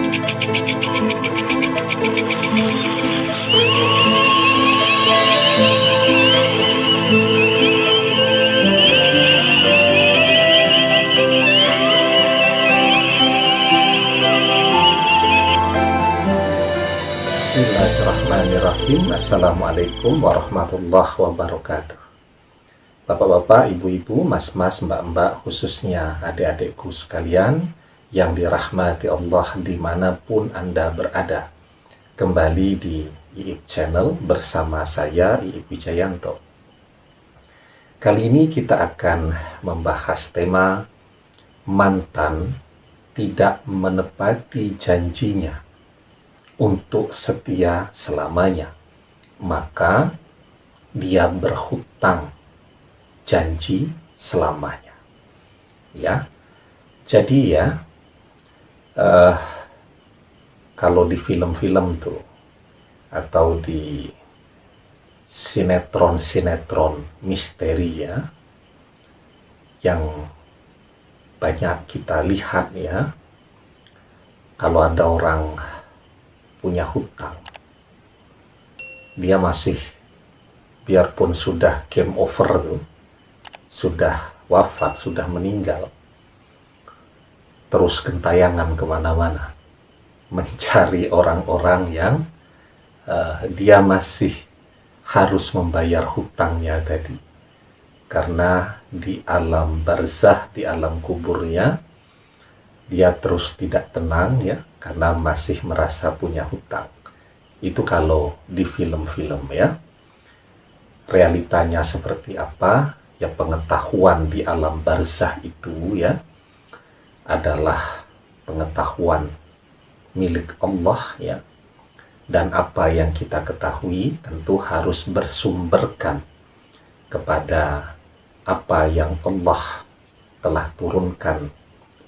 Bismillahirrahmanirrahim. Assalamualaikum warahmatullahi wabarakatuh. Bapak-bapak, ibu-ibu, mas-mas, mbak-mbak, khususnya adik-adikku sekalian yang dirahmati Allah dimanapun Anda berada. Kembali di IIP Channel bersama saya, IIP Wijayanto. Kali ini kita akan membahas tema mantan tidak menepati janjinya untuk setia selamanya, maka dia berhutang janji selamanya. Ya, jadi ya, kalau di film-film tuh atau di sinetron-sinetron misteri ya, yang banyak kita lihat ya, kalau ada orang punya hutang, dia masih, biarpun sudah game over tuh, sudah wafat, sudah meninggal, terus gentayangan kemana-mana mencari orang-orang yang dia masih harus membayar hutangnya tadi, karena di alam barzah, di alam kuburnya dia terus tidak tenang ya, karena masih merasa punya hutang. Itu kalau di film-film ya. Realitanya seperti apa? Ya, pengetahuan di alam barzah itu ya adalah pengetahuan milik Allah ya. Dan apa yang kita ketahui tentu harus bersumberkan kepada apa yang Allah telah turunkan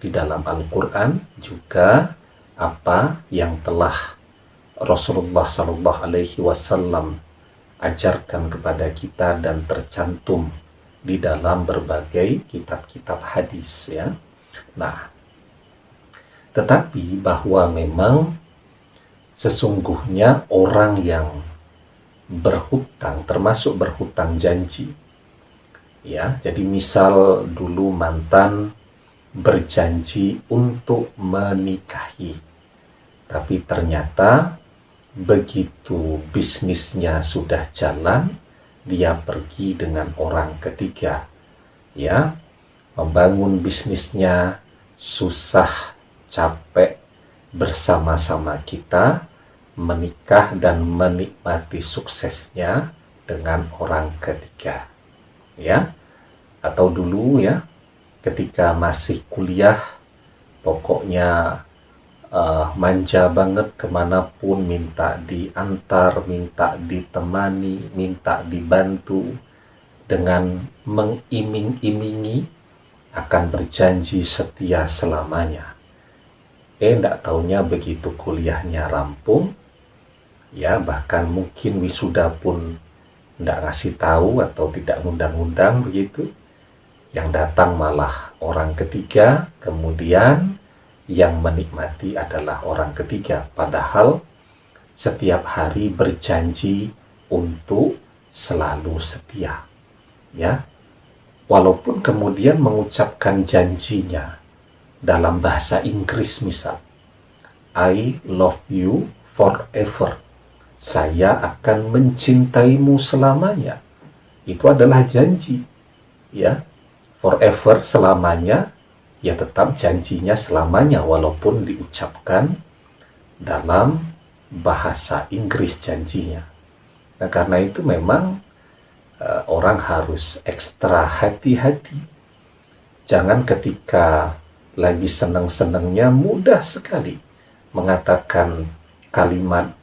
di dalam Al-Quran, juga apa yang telah Rasulullah SAW ajarkan kepada kita dan tercantum di dalam berbagai kitab-kitab hadis ya. Nah, tetapi bahwa memang sesungguhnya orang yang berhutang, termasuk berhutang janji ya. Jadi misal dulu mantan berjanji untuk menikahi, tapi ternyata begitu bisnisnya sudah jalan, dia pergi dengan orang ketiga ya, membangun bisnisnya susah, capek bersama-sama kita, menikah dan menikmati suksesnya dengan orang ketiga ya. Atau dulu ya, ketika masih kuliah, pokoknya manja banget, kemanapun minta diantar, minta ditemani, minta dibantu, dengan mengiming-imingi akan berjanji setia selamanya. Nggak taunya begitu kuliahnya rampung, ya bahkan mungkin wisuda pun nggak ngasih tahu atau tidak ngundang-undang begitu. Yang datang malah orang ketiga, kemudian yang menikmati adalah orang ketiga. Padahal setiap hari berjanji untuk selalu setia. Ya, walaupun kemudian mengucapkan janjinya dalam bahasa Inggris misal, I love you forever. Saya akan mencintaimu selamanya. Itu adalah janji. Ya, forever, selamanya, ya tetap janjinya selamanya walaupun diucapkan dalam bahasa Inggris janjinya. Nah, karena itu memang orang harus ekstra hati-hati. Jangan ketika lagi senang-senangnya mudah sekali mengatakan kalimat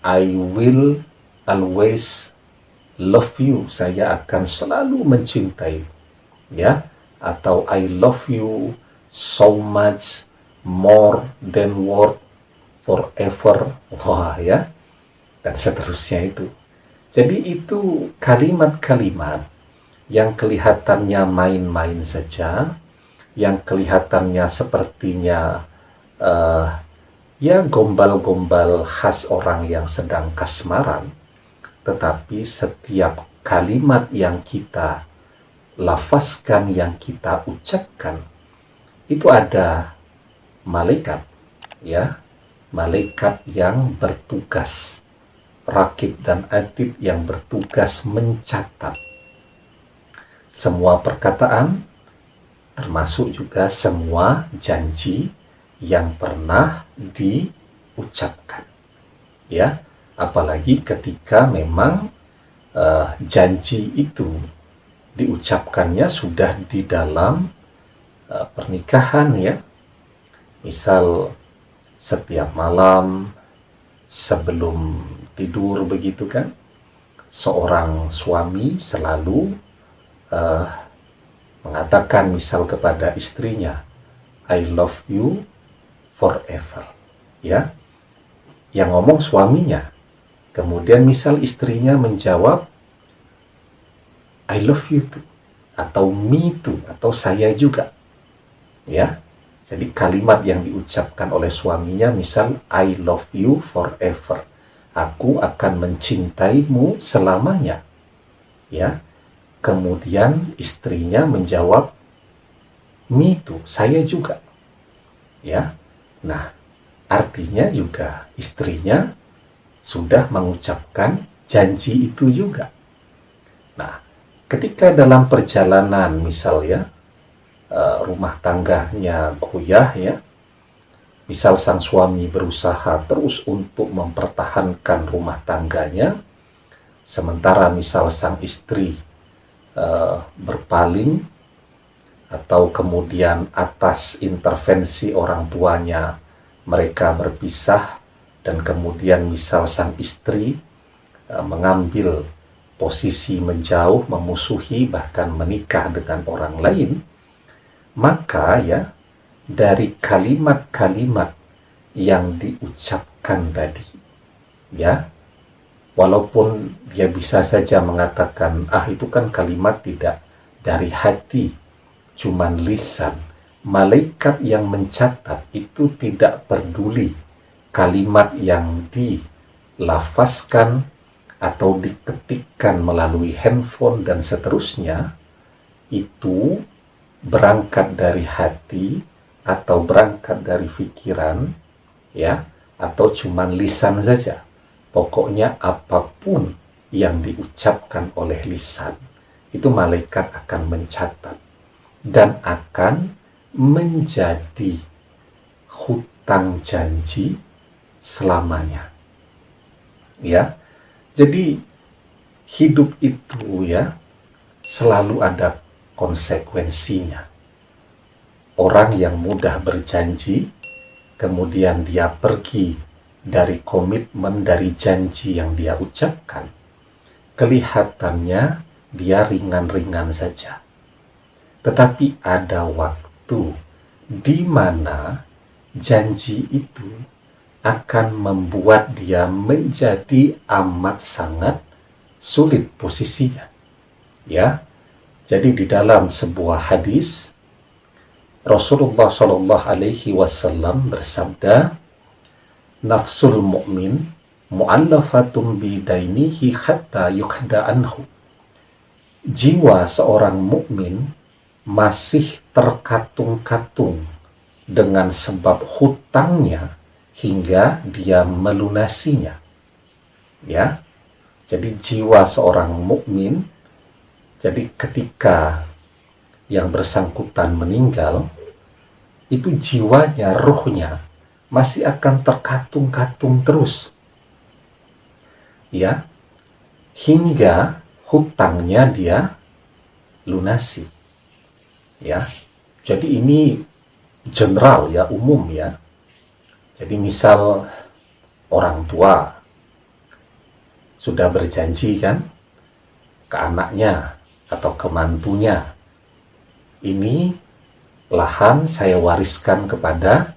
I will always love you, saya akan selalu mencintai ya, atau I love you so much more than worth forever, wah ya, dan seterusnya itu. Jadi itu kalimat-kalimat yang kelihatannya main-main saja, yang kelihatannya sepertinya ya gombal-gombal khas orang yang sedang kasmaran, tetapi setiap kalimat yang kita lafazkan, yang kita ucapkan, itu ada malaikat, ya, malaikat yang bertugas, rakib dan atid yang bertugas mencatat semua perkataan, termasuk juga semua janji yang pernah diucapkan, ya. Apalagi ketika memang janji itu diucapkannya sudah di dalam pernikahan, ya. Misal setiap malam sebelum tidur begitu kan, seorang suami selalu mengatakan misal kepada istrinya, I love you forever, ya. Yang ngomong suaminya. Kemudian misal istrinya menjawab, I love you too, atau me too, atau saya juga, ya. Jadi kalimat yang diucapkan oleh suaminya misal, I love you forever, aku akan mencintaimu selamanya, ya. Kemudian istrinya menjawab, me too, saya juga, ya. Nah, artinya juga istrinya sudah mengucapkan janji itu juga. Nah, ketika dalam perjalanan misalnya rumah tangganya goyah, ya, misal sang suami berusaha terus untuk mempertahankan rumah tangganya, sementara misal sang istri berpaling, atau kemudian atas intervensi orang tuanya mereka berpisah, dan kemudian misal sang istri mengambil posisi menjauh, memusuhi, bahkan menikah dengan orang lain, maka ya dari kalimat-kalimat yang diucapkan tadi, ya, walaupun dia bisa saja mengatakan, itu kan kalimat tidak dari hati, cuman lisan, malaikat yang mencatat itu tidak peduli kalimat yang dilafazkan atau diketikkan melalui handphone dan seterusnya, itu berangkat dari hati atau berangkat dari pikiran, ya, atau cuman lisan saja. Pokoknya apapun yang diucapkan oleh lisan, itu malaikat akan mencatat dan akan menjadi hutang janji selamanya, ya. Jadi hidup itu, ya, selalu ada konsekuensinya. Orang yang mudah berjanji, kemudian dia pergi dari komitmen, dari janji yang dia ucapkan, kelihatannya dia ringan-ringan saja. Tetapi ada waktu di mana janji itu akan membuat dia menjadi amat sangat sulit posisinya, ya. Jadi di dalam sebuah hadis Rasulullah Shallallahu Alaihi Wasallam bersabda, nafsul mu'min mu'allafatun bidainihi hatta yukhda anhu. Jiwa seorang mukmin masih terkatung-katung dengan sebab hutangnya hingga dia melunasinya, ya. Jadi jiwa seorang mukmin, jadi ketika yang bersangkutan meninggal, itu jiwanya, ruhnya masih akan terkatung-katung terus, ya, hingga hutangnya dia lunasi, ya. Jadi ini general, ya, umum, ya. Jadi misal orang tua sudah berjanji kan ke anaknya atau ke mantunya, ini lahan saya wariskan kepada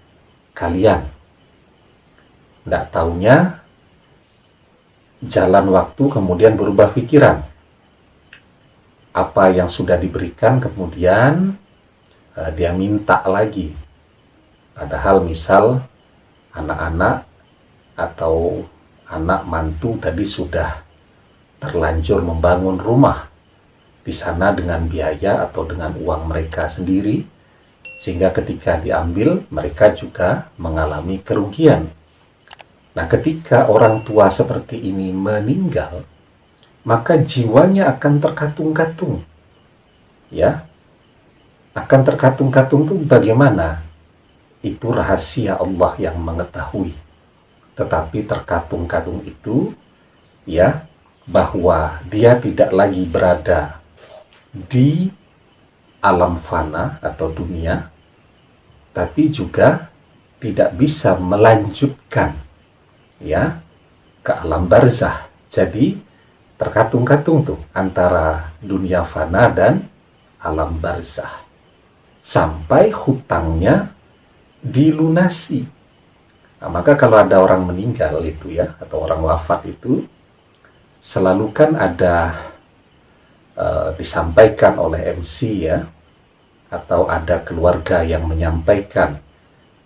kalian. Tidak taunya jalan waktu kemudian berubah pikiran. Apa yang sudah diberikan kemudian dia minta lagi. Padahal misal anak-anak atau anak mantu tadi sudah terlanjur membangun rumah di sana dengan biaya atau dengan uang mereka sendiri, sehingga ketika diambil mereka juga mengalami kerugian. Nah, ketika orang tua seperti ini meninggal, maka jiwanya akan terkatung-katung. Ya, akan terkatung-katung itu bagaimana? Itu rahasia Allah yang mengetahui. Tetapi terkatung-katung itu, ya, bahwa dia tidak lagi berada di alam fana atau dunia, tapi juga tidak bisa melanjutkan, ya, ke alam barzah. Jadi terkatung-katung tuh antara dunia fana dan alam barzah sampai hutangnya dilunasi. Nah, maka kalau ada orang meninggal itu, ya, atau orang wafat itu, selalu kan ada disampaikan oleh MC, ya, atau ada keluarga yang menyampaikan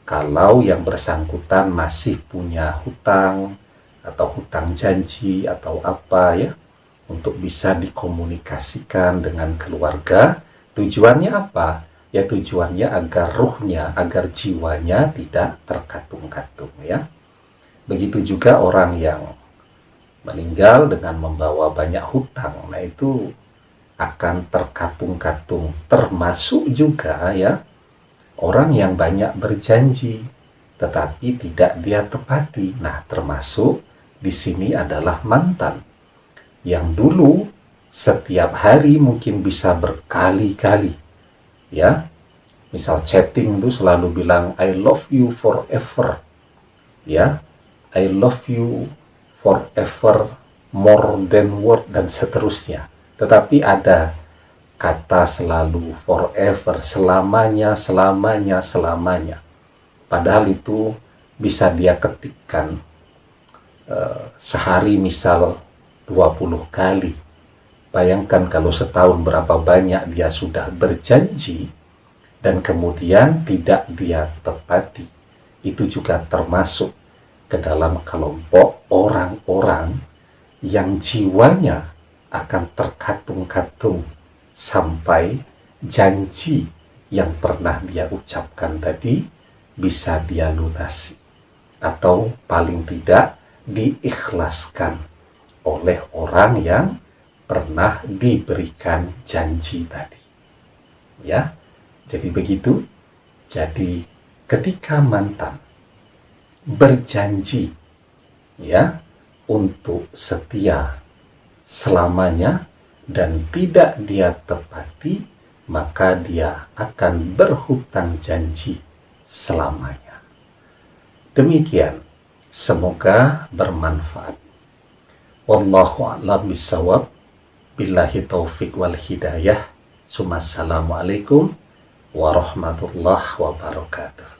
kalau yang bersangkutan masih punya hutang atau hutang janji atau apa, ya, untuk bisa dikomunikasikan dengan keluarga. Tujuannya apa? Ya, tujuannya agar ruhnya, agar jiwanya tidak terkatung-katung, ya. Begitu juga orang yang meninggal dengan membawa banyak hutang. Nah, itu akan terkatung-katung. Termasuk juga, ya, orang yang banyak berjanji tetapi tidak dia tepati. Nah, termasuk di sini adalah mantan yang dulu setiap hari mungkin bisa berkali-kali, ya. Misal chatting itu selalu bilang I love you forever, ya, I love you forever, more than word, dan seterusnya. Tetapi ada kata selalu forever, selamanya, selamanya, selamanya. Padahal itu bisa dia ketikkan sehari misal 20 kali. Bayangkan kalau setahun berapa banyak dia sudah berjanji dan kemudian tidak dia tepati. Itu juga termasuk ke dalam kelompok orang-orang yang jiwanya akan terkatung-katung sampai janji yang pernah dia ucapkan tadi bisa dia lunasi, atau paling tidak diikhlaskan oleh orang yang pernah diberikan janji tadi, ya. Jadi begitu. Jadi ketika mantan berjanji, ya, untuk setia selamanya dan tidak dia tepati, maka dia akan berhutang janji selamanya. Demikian, semoga bermanfaat. Wallahu a'lam bishawab. Billahi taufik wal hidayah. Assalamualaikum warahmatullahi wabarakatuh.